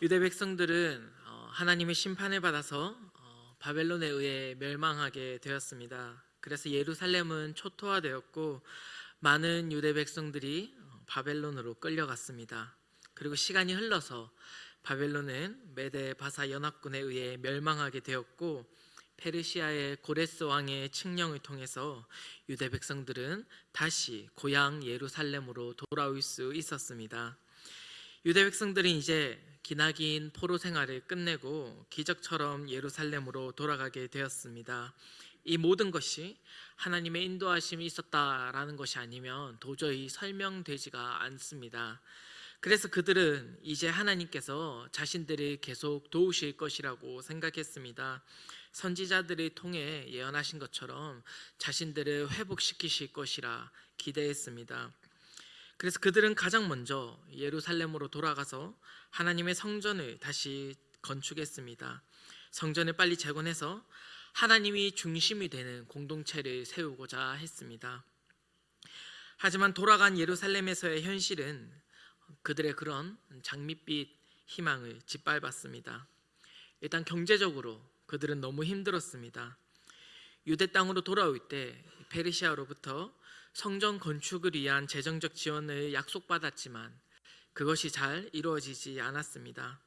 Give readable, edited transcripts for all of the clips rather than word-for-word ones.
유대 백성들은 하나님의 심판을 받아서 바벨론에 의해 멸망하게 되었습니다. 그래서 예루살렘은 초토화되었고 많은 유대 백성들이 바벨론으로 끌려갔습니다. 그리고 시간이 흘러서 바벨론은 메데 바사 연합군에 의해 멸망하게 되었고 페르시아의 고레스 왕의 칙령을 통해서 유대 백성들은 다시 고향 예루살렘으로 돌아올 수 있었습니다. 유대 백성들은 이제 기나긴 포로 생활을 끝내고 기적처럼 예루살렘으로 돌아가게 되었습니다. 이 모든 것이 하나님의 인도하심이 있었다라는 것이 아니면 도저히 설명되지가 않습니다. 그래서 그들은 이제 하나님께서 자신들을 계속 도우실 것이라고 생각했습니다. 선지자들을 통해 예언하신 것처럼 자신들을 회복시키실 것이라 기대했습니다. 그래서 그들은 가장 먼저 예루살렘으로 돌아가서 하나님의 성전을 다시 건축했습니다. 성전을 빨리 재건해서 하나님이 중심이 되는 공동체를 세우고자 했습니다. 하지만 돌아간 예루살렘에서의 현실은 그들의 그런 장밋빛 희망을 짓밟았습니다. 일단 경제적으로 그들은 너무 힘들었습니다. 유대 땅으로 돌아올 때 페르시아로부터 성전 건축을 위한 재정적 지원을 약속받았지만 그것이 잘 이루어지지 않았습니다.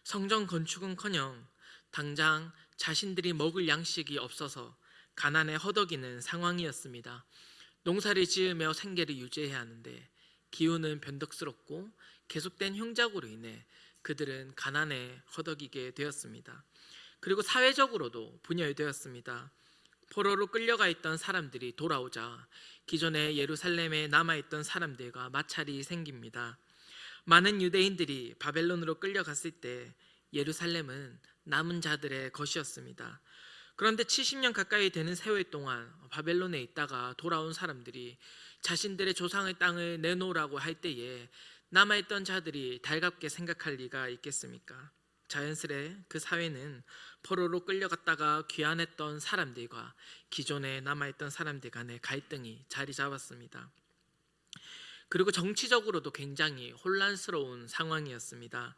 성전 건축은커녕 당장 자신들이 먹을 양식이 없어서 가난에 허덕이는 상황이었습니다. 농사를 지으며 생계를 유지해야 하는데 기후는 변덕스럽고 계속된 형작으로 인해 그들은 가난에 허덕이게 되었습니다. 그리고 사회적으로도 분열되었습니다. 포로로 끌려가 있던 사람들이 돌아오자 기존에 예루살렘에 남아있던 사람들과 마찰이 생깁니다. 많은 유대인들이 바벨론으로 끌려갔을 때 예루살렘은 남은 자들의 것이었습니다. 그런데 70년 가까이 되는 세월 동안 바벨론에 있다가 돌아온 사람들이 자신들의 조상의 땅을 내놓으라고 할 때에 남아있던 자들이 달갑게 생각할 리가 있겠습니까? 자연스레 그 사회는 포로로 끌려갔다가 귀환했던 사람들과 기존에 남아있던 사람들 간의 갈등이 자리 잡았습니다. 그리고 정치적으로도 굉장히 혼란스러운 상황이었습니다.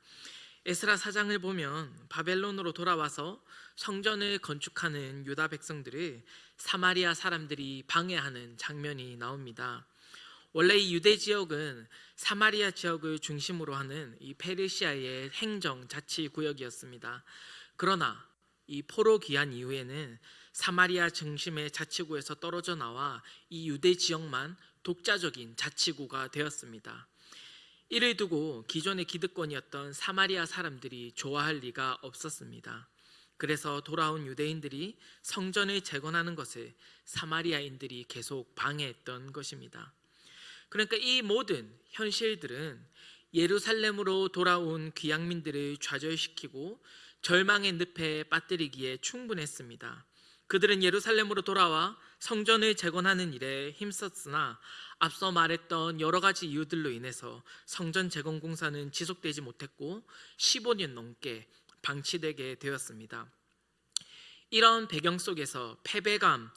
에스라 4장을 보면 바벨론으로 돌아와서 성전을 건축하는 유다 백성들을 사마리아 사람들이 방해하는 장면이 나옵니다. 원래 이 유대 지역은 사마리아 지역을 중심으로 하는 이 페르시아의 행정 자치 구역이었습니다. 그러나 이 포로 귀환 이후에는 사마리아 중심의 자치구에서 떨어져 나와 이 유대 지역만 독자적인 자치구가 되었습니다. 이를 두고 기존의 기득권이었던 사마리아 사람들이 좋아할 리가 없었습니다. 그래서 돌아온 유대인들이 성전을 재건하는 것을 사마리아인들이 계속 방해했던 것입니다. 그러니까 이 모든 현실들은 예루살렘으로 돌아온 귀향민들을 좌절시키고 절망의 늪에 빠뜨리기에 충분했습니다. 그들은 예루살렘으로 돌아와 성전을 재건하는 일에 힘썼으나 앞서 말했던 여러 가지 이유들로 인해서 성전 재건 공사는 지속되지 못했고 15년 넘게 방치되게 되었습니다. 이런 배경 속에서 패배감,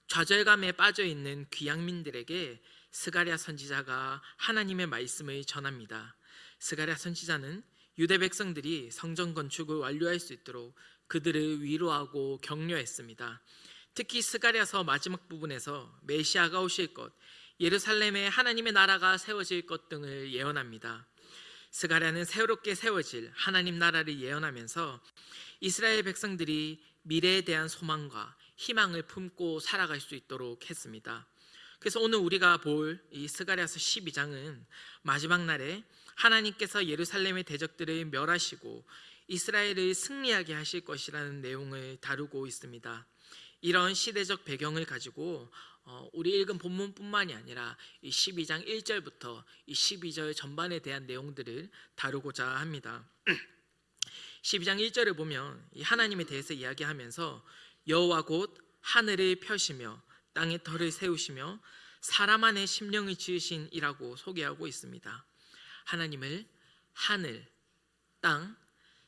좌절감에 빠져 있는 귀향민들에게 스가랴 선지자가 하나님의 말씀을 전합니다. 스가랴 선지자는 유대 백성들이 성전 건축을 완료할 수 있도록 그들을 위로하고 격려했습니다. 특히 스가랴서 마지막 부분에서 메시아가 오실 것, 예루살렘에 하나님의 나라가 세워질 것 등을 예언합니다. 스가랴는 새롭게 세워질 하나님 나라를 예언하면서 이스라엘 백성들이 미래에 대한 소망과 희망을 품고 살아갈 수 있도록 했습니다. 그래서 오늘 우리가 볼 이 스가랴서 12장은 마지막 날에 하나님께서 예루살렘의 대적들을 멸하시고 이스라엘을 승리하게 하실 것이라는 내용을 다루고 있습니다. 이런 시대적 배경을 가지고 우리 읽은 본문뿐만이 아니라 이 12장 1절부터 이 12절 전반에 대한 내용들을 다루고자 합니다. 12장 1절을 보면 이 하나님에 대해서 이야기하면서 여호와 곧 하늘을 펴시며 땅에 터를 세우시며 사람 안에 심령을 지으신 이라고 소개하고 있습니다. 하나님을 하늘, 땅,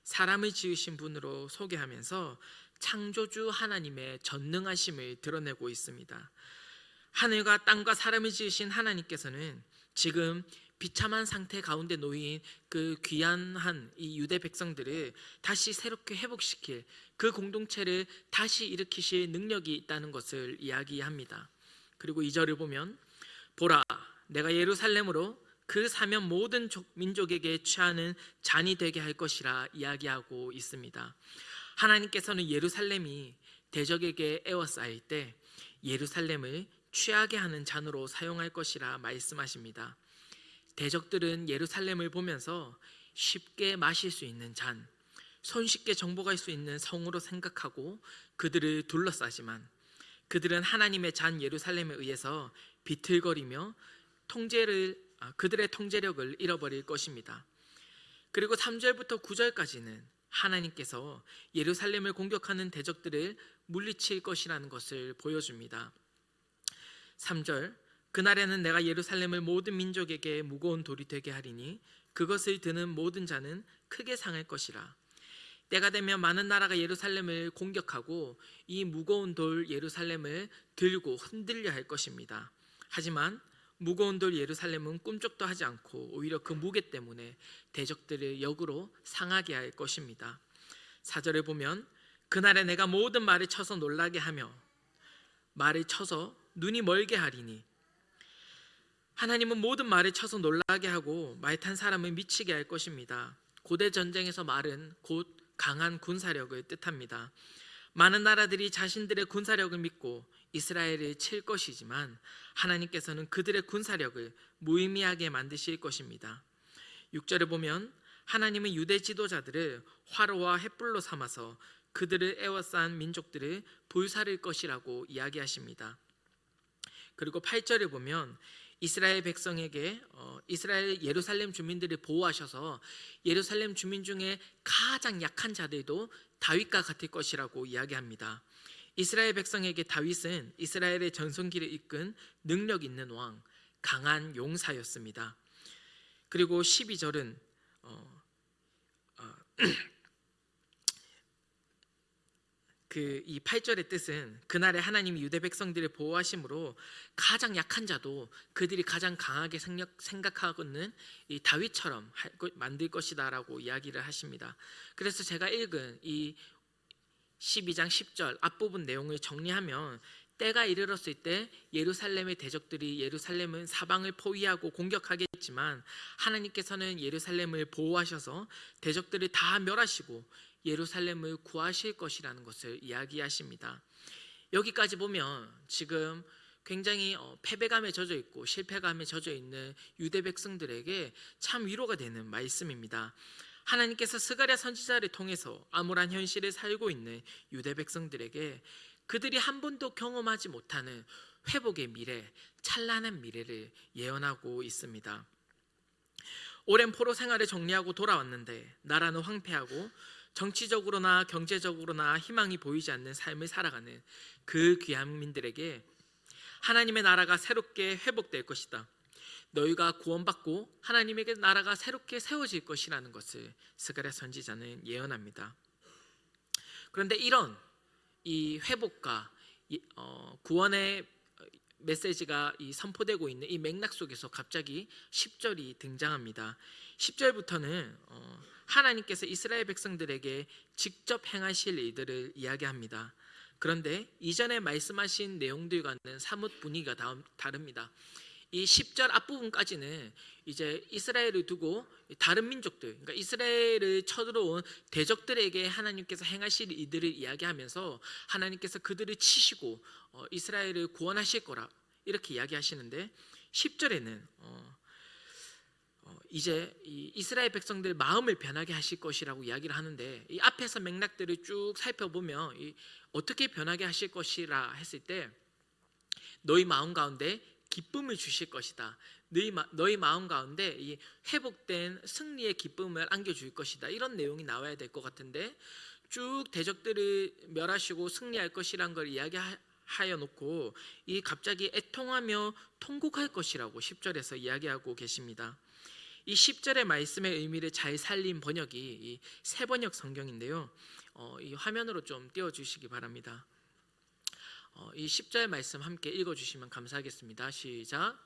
사람을 지으신 분으로 소개하면서 창조주 하나님의 전능하심을 드러내고 있습니다. 하늘과 땅과 사람을 지으신 하나님께서는 지금 비참한 상태 가운데 놓인 그 귀한한 이 유대 백성들을 다시 새롭게 회복시킬 그 공동체를 다시 일으키실 능력이 있다는 것을 이야기합니다. 그리고 2절을 보면 보라, 내가 예루살렘으로 그 사면 모든 민족에게 취하는 잔이 되게 할 것이라 이야기하고 있습니다. 하나님께서는 예루살렘이 대적에게 에워싸일 때 예루살렘을 취하게 하는 잔으로 사용할 것이라 말씀하십니다. 대적들은 예루살렘을 보면서 쉽게 마실 수 있는 잔, 손쉽게 정복할 수 있는 성으로 생각하고 그들을 둘러싸지만 그들은 하나님의 잔 예루살렘에 의해서 비틀거리며 그들의 통제력을 잃어버릴 것입니다. 그리고 3절부터 9절까지는 하나님께서 예루살렘을 공격하는 대적들을 물리칠 것이라는 것을 보여줍니다. 3절, 그날에는 내가 예루살렘을 모든 민족에게 무거운 돌이 되게 하리니 그것을 드는 모든 자는 크게 상할 것이라. 때가 되면 많은 나라가 예루살렘을 공격하고 이 무거운 돌 예루살렘을 들고 흔들려 할 것입니다. 하지만 무거운 돌 예루살렘은 꿈쩍도 하지 않고 오히려 그 무게 때문에 대적들을 역으로 상하게 할 것입니다. 4절에 보면 그날에 내가 모든 말을 쳐서 놀라게 하며 말을 쳐서 눈이 멀게 하리니, 하나님은 모든 말을 쳐서 놀라게 하고 말 탄 사람을 미치게 할 것입니다. 고대 전쟁에서 말은 곧 강한 군사력을 뜻합니다. 많은 나라들이 자신들의 군사력을 믿고 이스라엘을 칠 것이지만 하나님께서는 그들의 군사력을 무의미하게 만드실 것입니다. 6절에 보면 하나님은 유대 지도자들을 화로와 횃불로 삼아서 그들을 에워싼 민족들을 불사를 것이라고 이야기하십니다. 그리고 8절에 보면 이스라엘 백성에게 이스라엘 예루살렘 주민들을 보호하셔서 예루살렘 주민 중에 가장 약한 자들도 다윗과 같을 것이라고 이야기합니다. 이스라엘 백성에게 다윗은 이스라엘의 전성기를 이끈 능력 있는 왕, 강한 용사였습니다. 그리고 12절은 이 8절의 뜻은 그날에 하나님이 유대 백성들을 보호하심으로 가장 약한 자도 그들이 가장 강하게 생각하고는 이 다윗처럼 만들 것이다 라고 이야기를 하십니다. 그래서 제가 읽은 이 12장 10절 앞부분 내용을 정리하면 때가 이르렀을 때 예루살렘의 대적들이 예루살렘은 사방을 포위하고 공격하겠지만 하나님께서는 예루살렘을 보호하셔서 대적들을 다 멸하시고 예루살렘을 구하실 것이라는 것을 이야기하십니다. 여기까지 보면 지금 굉장히 패배감에 젖어 있고 실패감에 젖어 있는 유대 백성들에게 참 위로가 되는 말씀입니다. 하나님께서 스가랴 선지자를 통해서 암울한 현실을 살고 있는 유대 백성들에게 그들이 한 번도 경험하지 못하는 회복의 미래, 찬란한 미래를 예언하고 있습니다. 오랜 포로 생활을 정리하고 돌아왔는데 나라는 황폐하고 정치적으로나 경제적으로나 희망이 보이지 않는 삶을 살아가는 그 귀한 민들에게 하나님의 나라가 새롭게 회복될 것이다. 너희가 구원받고 하나님에게 나라가 새롭게 세워질 것이라는 것을 스가랴 선지자는 예언합니다. 그런데 이런 이 회복과 구원의 메시지가 선포되고 있는 이 맥락 속에서 갑자기 10절이 등장합니다. 10절부터는 하나님께서 이스라엘 백성들에게 직접 행하실 일들을 이야기합니다. 그런데 이전에 말씀하신 내용들과는 사뭇 분위기가 다릅니다. 이 10절 앞부분까지는 이제 이스라엘을 두고 다른 민족들, 그러니까 이스라엘을 쳐들어온 대적들에게 하나님께서 행하실 일들을 이야기하면서 하나님께서 그들을 치시고 이스라엘을 구원하실 거라 이렇게 이야기하시는데 10절에는 이제 이 이스라엘 백성들 마음을 변하게 하실 것이라고 이야기를 하는데 이 앞에서 맥락들을 쭉 살펴보면 어떻게 변하게 하실 것이라 했을 때 너희 마음 가운데 기쁨을 주실 것이다. 너희 마음 가운데 이 회복된 승리의 기쁨을 안겨줄 것이다. 이런 내용이 나와야 될 것 같은데 쭉 대적들을 멸하시고 승리할 것이란 걸 이야기하여 놓고 이 갑자기 애통하며 통곡할 것이라고 10절에서 이야기하고 계십니다. 이 10절의 말씀의 의미를 잘 살린 번역이 이 새번역 성경인데요. 이 화면으로 좀 띄워주시기 바랍니다. 이 10절 말씀 함께 읽어주시면 감사하겠습니다. 시작.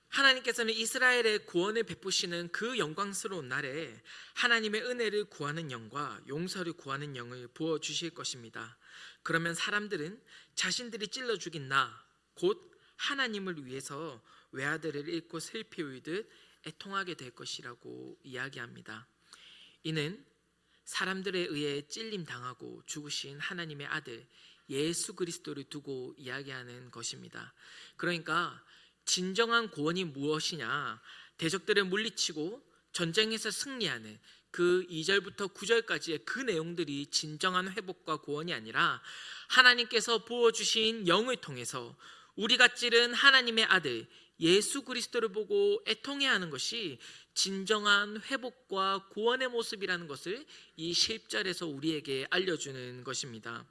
하나님께서는 이스라엘의 구원을 베푸시는 그 영광스러운 날에 하나님의 은혜를 구하는 영과 용서를 구하는 영을 부어주실 것입니다. 그러면 사람들은 자신들이 찔러 죽인 나, 곧 하나님을 위해서 외아들을 잃고 슬피 울듯 애통하게 될 것이라고 이야기합니다. 이는 사람들에 의해 찔림당하고 죽으신 하나님의 아들 예수 그리스도를 두고 이야기하는 것입니다. 그러니까 진정한 구원이 무엇이냐? 대적들을 물리치고 전쟁에서 승리하는 그 2절부터 9절까지의 그 내용들이 진정한 회복과 구원이 아니라 하나님께서 부어주신 영을 통해서 우리가 찌른 하나님의 아들 예수 그리스도를 보고 애통해야 하는 것이 진정한 회복과 구원의 모습이라는 것을 이 10절에서 우리에게 알려주는 것입니다.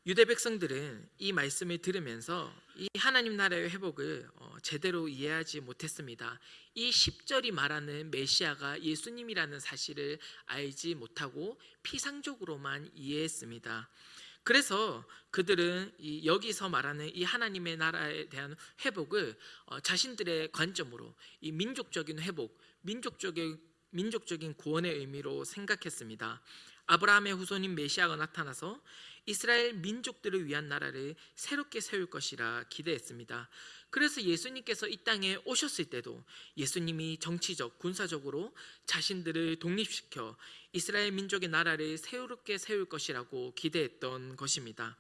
유대 백성들은 이 말씀을 들으면서 이 하나님 나라의 회복을 제대로 이해하지 못했습니다. 이 10절이 말하는 메시아가 예수님이라는 사실을 알지 못하고 피상적으로만 이해했습니다. 그래서 그들은 여기서 말하는 이 하나님의 나라에 대한 회복을 자신들의 관점으로 이 민족적인 회복, 민족적인 구원의 의미로 생각했습니다. 아브라함의 후손인 메시아가 나타나서 이스라엘 민족들을 위한 나라를 새롭게 세울 것이라 기대했습니다. 그래서 예수님께서 이 땅에 오셨을 때도 예수님이 정치적, 군사적으로 자신들을 독립시켜 이스라엘 민족의 나라를 새롭게 세울 것이라고 기대했던 것입니다.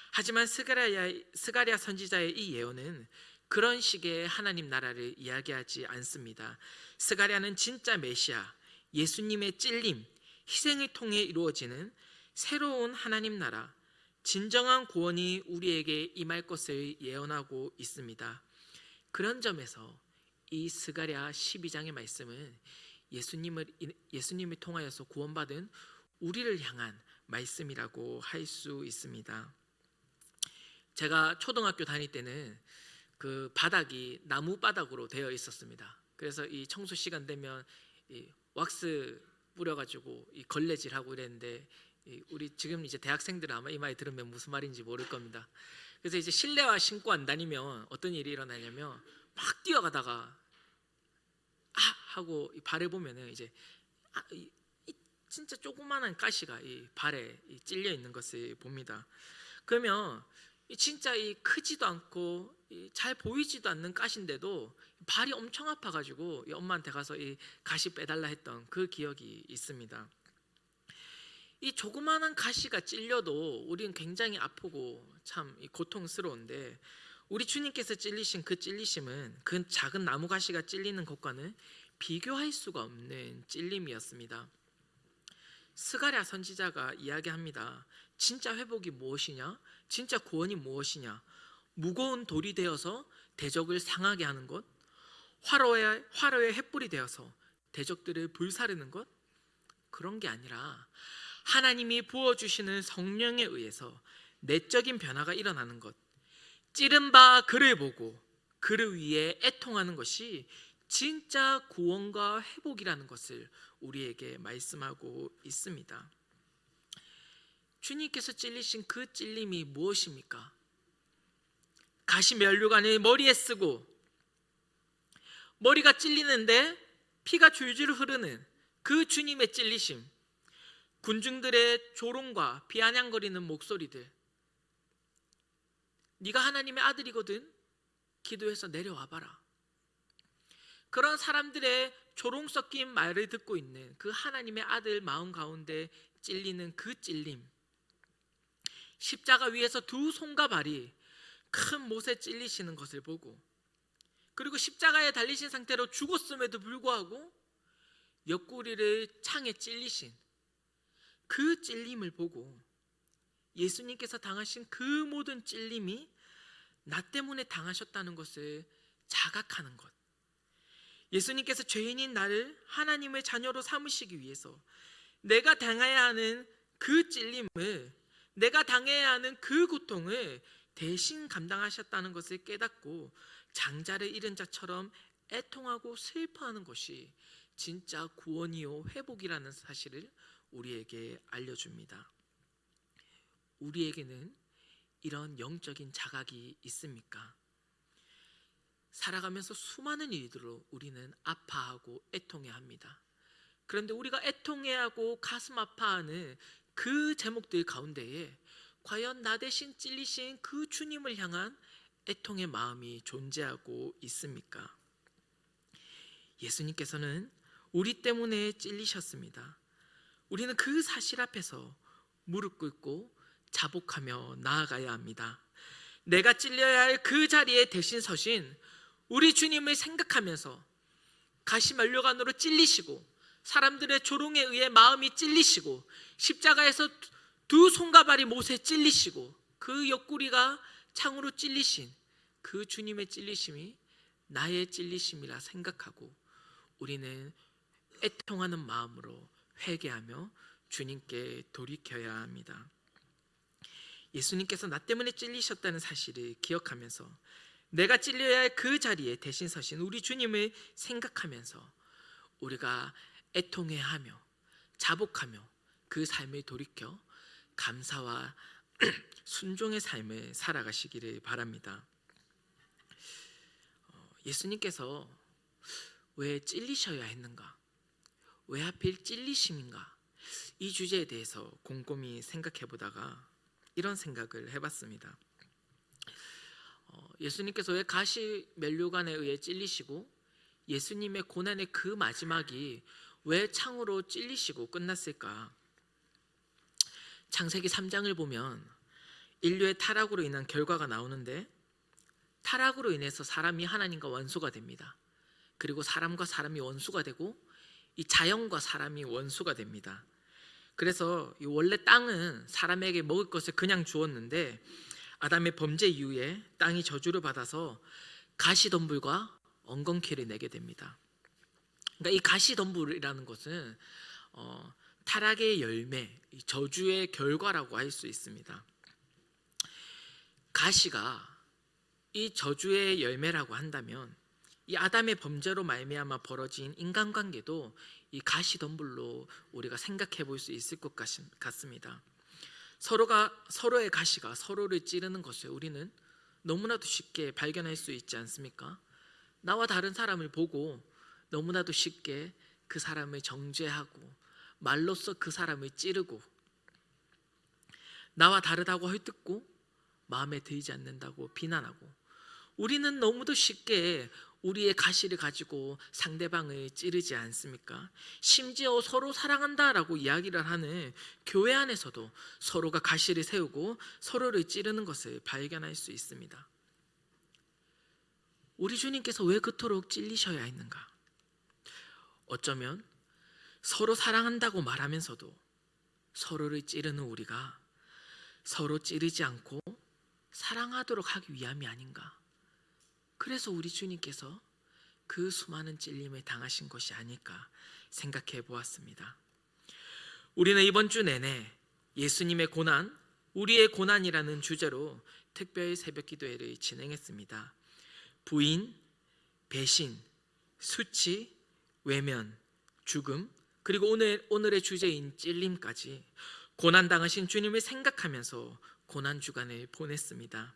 하지만 스가랴 선지자의 이 예언은 그런 식의 하나님 나라를 이야기하지 않습니다. 스가랴는 진짜 메시아, 예수님의 찔림, 희생을 통해 이루어지는 새로운 하나님 나라, 진정한 구원이 우리에게 임할 것을 예언하고 있습니다. 그런 점에서 이 스가랴 12장의 말씀은 예수님을 통하여서 구원받은 우리를 향한 말씀이라고 할 수 있습니다. 제가 초등학교 다닐 때는 그 바닥이 나무 바닥으로 되어 있었습니다. 그래서 이 청소 시간 되면 이 왁스 뿌려가지고 이 걸레질하고 이랬는데, 우리 지금 이제 대학생들은 아마 이 말 들으면 무슨 말인지 모를 겁니다. 그래서 이제 실내화 신고 안 다니면 어떤 일이 일어나냐면 막 뛰어가다가 하고 발을 보면은 이제 진짜 조그마한 가시가 이 발에 찔려 있는 것을 봅니다. 그러면 진짜 크지도 않고 잘 보이지도 않는 가시인데도 발이 엄청 아파가지고 엄마한테 가서 이 가시 빼달라 했던 그 기억이 있습니다. 이 조그마한 가시가 찔려도 우리는 굉장히 아프고 참 고통스러운데, 우리 주님께서 찔리신 그 찔리심은 그 작은 나무 가시가 찔리는 것과는 비교할 수가 없는 찔림이었습니다. 스가랴 선지자가 이야기합니다. 진짜 회복이 무엇이냐? 진짜 구원이 무엇이냐? 무거운 돌이 되어서 대적을 상하게 하는 것? 화로의 횃불이 되어서 대적들을 불사르는 것? 그런 게 아니라 하나님이 부어주시는 성령에 의해서 내적인 변화가 일어나는 것, 찌른 바 그를 보고 그를 위해 애통하는 것이 진짜 구원과 회복이라는 것을 우리에게 말씀하고 있습니다. 주님께서 찔리신 그 찔림이 무엇입니까? 가시 면류관을 머리에 쓰고 머리가 찔리는데 피가 줄줄 흐르는 그 주님의 찔리심, 군중들의 조롱과 비아냥거리는 목소리들, 네가 하나님의 아들이거든 기도해서 내려와 봐라, 그런 사람들의 조롱 섞인 말을 듣고 있는 그 하나님의 아들 마음 가운데 찔리는 그 찔림, 십자가 위에서 두 손과 발이 큰 못에 찔리시는 것을 보고, 그리고 십자가에 달리신 상태로 죽었음에도 불구하고 옆구리를 창에 찔리신 그 찔림을 보고 예수님께서 당하신 그 모든 찔림이 나 때문에 당하셨다는 것을 자각하는 것, 예수님께서 죄인인 나를 하나님의 자녀로 삼으시기 위해서 내가 당해야 하는 그 찔림을, 내가 당해야 하는 그 고통을 대신 감당하셨다는 것을 깨닫고 장자를 잃은 자처럼 애통하고 슬퍼하는 것이 진짜 구원이요 회복이라는 사실을 우리에게 알려줍니다. 우리에게는 이런 영적인 자각이 있습니까? 살아가면서 수많은 일들로 우리는 아파하고 애통해야 합니다. 그런데 우리가 애통해하고 가슴 아파하는 그 제목들 가운데에 과연 나 대신 찔리신 그 주님을 향한 애통의 마음이 존재하고 있습니까? 예수님께서는 우리 때문에 찔리셨습니다. 우리는 그 사실 앞에서 무릎 꿇고 자복하며 나아가야 합니다. 내가 찔려야 할 그 자리에 대신 서신 우리 주님을 생각하면서 가시면류관으로 찔리시고 사람들의 조롱에 의해 마음이 찔리시고 십자가에서 두 손과 발이 못에 찔리시고 그 옆구리가 창으로 찔리신 그 주님의 찔리심이 나의 찔리심이라 생각하고 우리는 애통하는 마음으로 회개하며 주님께 돌이켜야 합니다. 예수님께서 나 때문에 찔리셨다는 사실을 기억하면서 내가 찔려야 할 그 자리에 대신 서신 우리 주님을 생각하면서 우리가 애통해하며 자복하며 그 삶을 돌이켜 감사와 순종의 삶을 살아가시기를 바랍니다. 예수님께서 왜 찔리셔야 했는가? 왜 하필 찔리심인가? 이 주제에 대해서 곰곰이 생각해 보다가 이런 생각을 해봤습니다. 예수님께서 왜 가시면류관에 의해 찔리시고 예수님의 고난의 그 마지막이 왜 창으로 찔리시고 끝났을까? 창세기 3장을 보면 인류의 타락으로 인한 결과가 나오는데 타락으로 인해서 사람이 하나님과 원수가 됩니다. 그리고 사람과 사람이 원수가 되고 이 자연과 사람이 원수가 됩니다. 그래서 원래 땅은 사람에게 먹을 것을 그냥 주었는데 아담의 범죄 이후에 땅이 저주를 받아서 가시덤불과 엉겅퀴를 내게 됩니다. 그러니까 이 가시덤불이라는 것은 타락의 열매, 저주의 결과라고 할 수 있습니다. 가시가 이 저주의 열매라고 한다면 이 아담의 범죄로 말미암아 벌어진 인간관계도 이 가시덤불로 우리가 생각해 볼 수 있을 것 같습니다. 서로의 가시가 서로를 찌르는 것을 우리는 너무나도 쉽게 발견할 수 있지 않습니까? 나와 다른 사람을 보고 너무나도 쉽게 그 사람을 정죄하고 말로써 그 사람을 찌르고 나와 다르다고 헐뜯고 마음에 들지 않는다고 비난하고 우리는 너무도 쉽게 우리의 가시를 가지고 상대방을 찌르지 않습니까? 심지어 서로 사랑한다라고 이야기를 하는 교회 안에서도 서로가 가시를 세우고 서로를 찌르는 것을 발견할 수 있습니다. 우리 주님께서 왜 그토록 찔리셔야 했는가? 어쩌면 서로 사랑한다고 말하면서도 서로를 찌르는 우리가 서로 찌르지 않고 사랑하도록 하기 위함이 아닌가? 그래서 우리 주님께서 그 수많은 찔림을 당하신 것이 아닐까 생각해 보았습니다. 우리는 이번 주 내내 예수님의 고난, 우리의 고난이라는 주제로 특별 새벽 기도회를 진행했습니다. 부인, 배신, 수치, 외면, 죽음, 그리고 오늘의 주제인 찔림까지 고난당하신 주님을 생각하면서 고난 주간을 보냈습니다.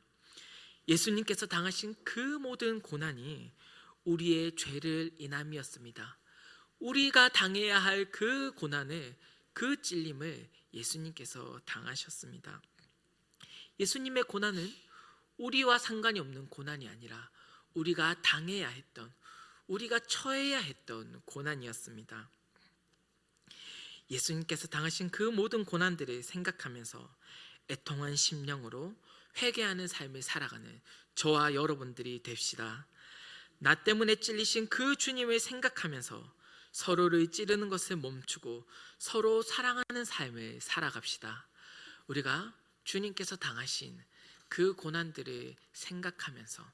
예수님께서 당하신 그 모든 고난이 우리의 죄를 인함이었습니다. 우리가 당해야 할 그 고난을, 그 찔림을 예수님께서 당하셨습니다. 예수님의 고난은 우리와 상관이 없는 고난이 아니라 우리가 당해야 했던, 우리가 처해야 했던 고난이었습니다. 예수님께서 당하신 그 모든 고난들을 생각하면서 애통한 심령으로 회개하는 삶을 살아가는 저와 여러분들이 됩시다. 나 때문에 찔리신 그 주님을 생각하면서 서로를 찌르는 것을 멈추고 서로 사랑하는 삶을 살아갑시다. 우리가 주님께서 당하신 그 고난들을 생각하면서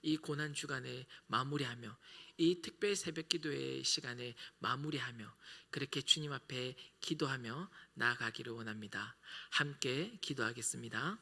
이 고난 주간을 마무리하며 이 특별 새벽 기도의 시간에 마무리하며 그렇게 주님 앞에 기도하며 나아가기를 원합니다. 함께 기도하겠습니다.